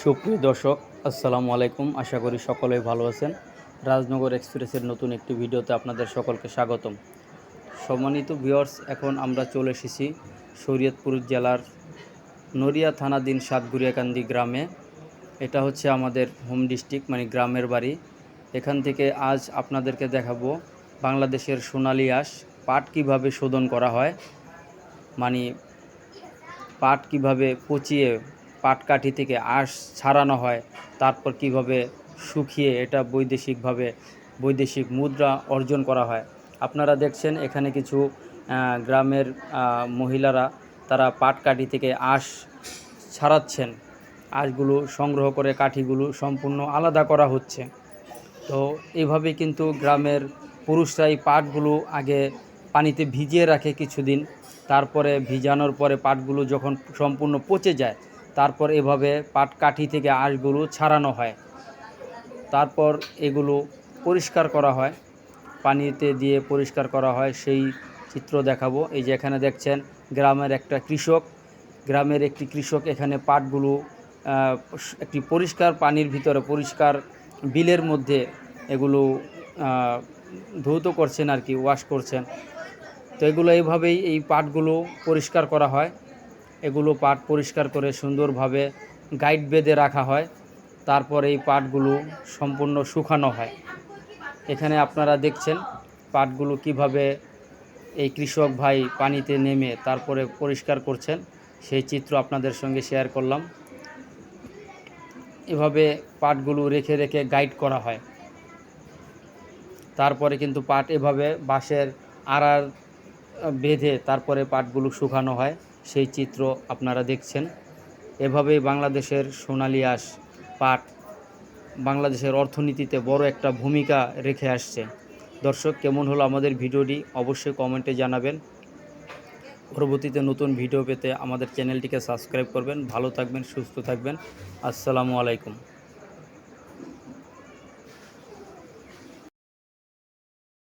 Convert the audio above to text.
সুপ্রিয় দর্শক, আসসালামু আলাইকুম। আশা করি সকলেই ভালো আছেন। রাজনগর এক্সপ্রেসের নতুন একটি ভিডিওতে আপনাদের সকলকে স্বাগতম। সম্মানিত ভিউয়ার্স, এখন আমরা চলে এসেছি শরীয়তপুর জেলার নড়িয়া থানাধীন সাতগুড়িয়াকান্দি গ্রামে। এটা হচ্ছে আমাদের হোম ডিস্ট্রিক্ট, মানে গ্রামের বাড়ি। এখান থেকে আজ আপনাদেরকে দেখাবো বাংলাদেশের সোনালী আঁশ পাট কীভাবে শোধন করা হয়, মানে পাট কীভাবে পচিয়ে পাটকাঠি থেকে আঁশ ছাড়ানো হয়, তারপর কিভাবে শুকিয়ে এটা বৈদেশিক মুদ্রা অর্জন করা হয়। আপনারা দেখছেন এখানে কিছু গ্রামের মহিলারা তারা পাটকাঠি থেকে আঁশ ছাড়াচ্ছেন। আঁশগুলো সংগ্রহ করে কাঠিগুলো সম্পূর্ণ আলাদা করা হচ্ছে। তো এইভাবে কিন্তু গ্রামের পুরুষরাই পাটগুলো আগে পানিতে ভিজিয়ে রাখে কিছুদিন, তারপরে ভিজানোর পরে পাটগুলো যখন সম্পূর্ণ পচে যায় তারপর এভাবে পাটকাঠি থেকে আঁশগুলো ছাড়ানো হয়। তারপর এগুলো পরিষ্কার করা হয়, পানিতে দিয়ে পরিষ্কার করা হয়। সেই চিত্র দেখাবো। এই যে এখানে দেখছেন গ্রামের একটি কৃষক এখানে পাটগুলো একটি পরিষ্কার পানির ভিতরে, পরিষ্কার বিলের মধ্যে এগুলো ধৌত করছেন আর কি, ওয়াশ করছেন। তো এগুলো এইভাবেই এই পাটগুলো পরিষ্কার করা হয়। এগুলো পাট পরিষ্কার করে সুন্দরভাবে গাইড বেঁধে রাখা হয়। তারপর এই পাটগুলো সম্পূর্ণ শুকানো হয়। এখানে আপনারা দেখছেন পাটগুলো কিভাবে এই কৃষক ভাই পানিতে নেমে তারপরে পরিষ্কার করছেন, সেই চিত্র আপনাদের সঙ্গে শেয়ার করলাম। এভাবে পাটগুলো রেখে রেখে গাইড করা হয়। তারপরে কিন্তু পাট এভাবে বাঁশের আড়ার বেঁধে তারপরে পাটগুলো শুকানো হয়, সেই চিত্র আপনারা দেখছেন। এভাবেই বাংলাদেশের সোনালী আঁশ পাট বাংলাদেশের অর্থনীতিতে বড় একটা ভূমিকা রেখে আসছে। দর্শক, কেমন হলো আমাদের ভিডিওটি অবশ্যই কমেন্টে জানাবেন। পরবর্তীতে নতুন ভিডিও পেতে আমাদের চ্যানেলটিকে সাবস্ক্রাইব করবেন। ভালো থাকবেন, সুস্থ থাকবেন। আসসালামু আলাইকুম।